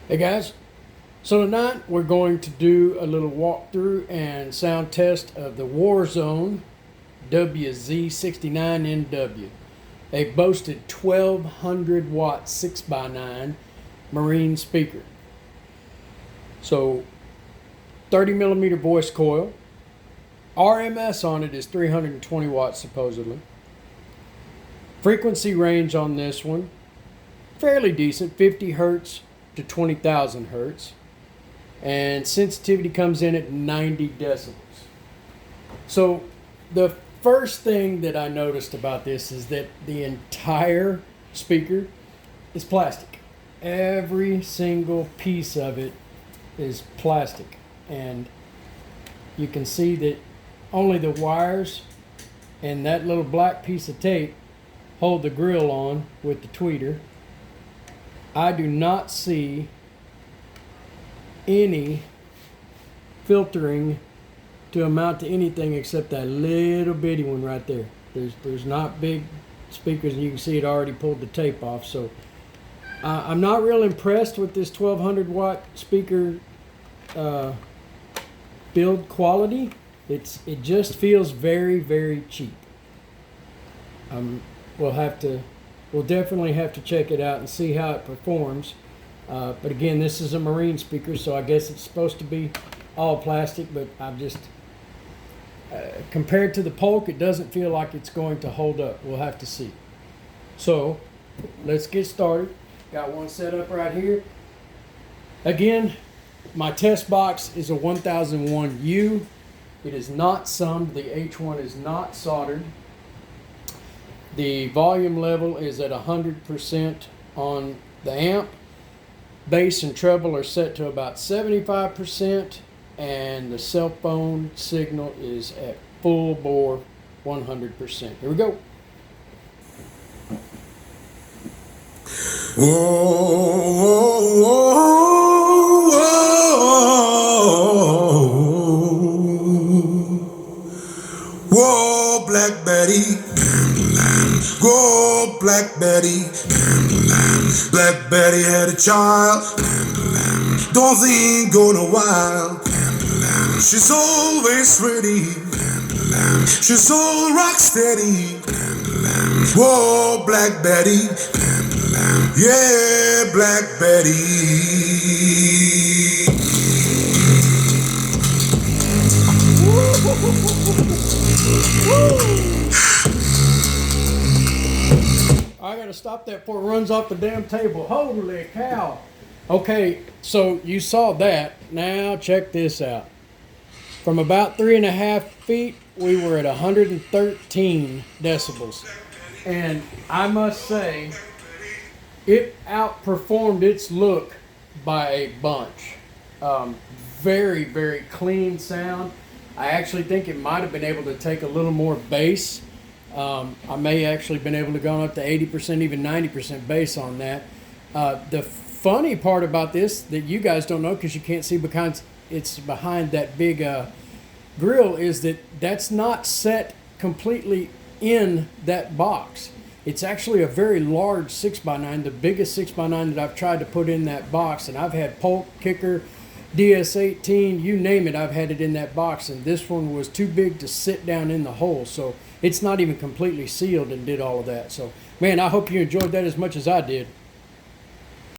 Hey guys, so tonight we're going to do a little walkthrough and sound test of the Warzone WZ69MW, a boasted 1200 watt 6x9 marine speaker. So 30 millimeter voice coil, RMS on it is 320 watts supposedly. Frequency range on this one, fairly decent, 50 hertz to 20,000 hertz, and sensitivity comes in at 90 decibels. So the first thing that I noticed about this is that the entire speaker is plastic. Every single piece of it is plastic, and you can see that only the wires and that little black piece of tape hold the grill on with the tweeter. I do not see any filtering to amount to anything except that little bitty one right there. There's not big speakers, and you can see it already pulled the tape off. So I'm not real impressed with this 1200 watt speaker build quality. It just feels very, very cheap. We'll definitely have to check it out and see how it performs. But again, this is a marine speaker, so I guess it's supposed to be all plastic, but I've just, compared to the Polk, it doesn't feel like it's going to hold up. We'll have to see. So let's get started. Got one set up right here. Again, my test box is a 1001U. It is not summed. The H1 is not soldered. The volume level is at 100% on the amp. Bass and treble are set to about 75%, and the cell phone signal is at full bore 100%. Here we go. Whoa, whoa, Black Betty. Go, Black Betty. Black Betty had a child. Don't think gone a while. She's always ready. She's all rock steady. Whoa, Black Betty. Yeah, Black Betty. I gotta stop that before it runs off the damn table. Holy cow. Okay, so you saw that. Now check this out. From about 3.5 feet, we were at 113 decibels. And I must say, it outperformed its look by a bunch. Very, very clean sound. I actually think it might have been able to take a little more bass. I may actually been able to go up to 80%, even 90% bass on that. The funny part about this that you guys don't know because you can't see because it's behind that big grill is that that's not set completely in that box. It's actually a very large 6x9, the biggest 6x9 that I've tried to put in that box, and I've had Polk, Kicker, DS18, you name it, I've had it in that box, and this one was too big to sit down in the hole, so it's not even completely sealed and did all of that. So, man, I hope you enjoyed that as much as I did.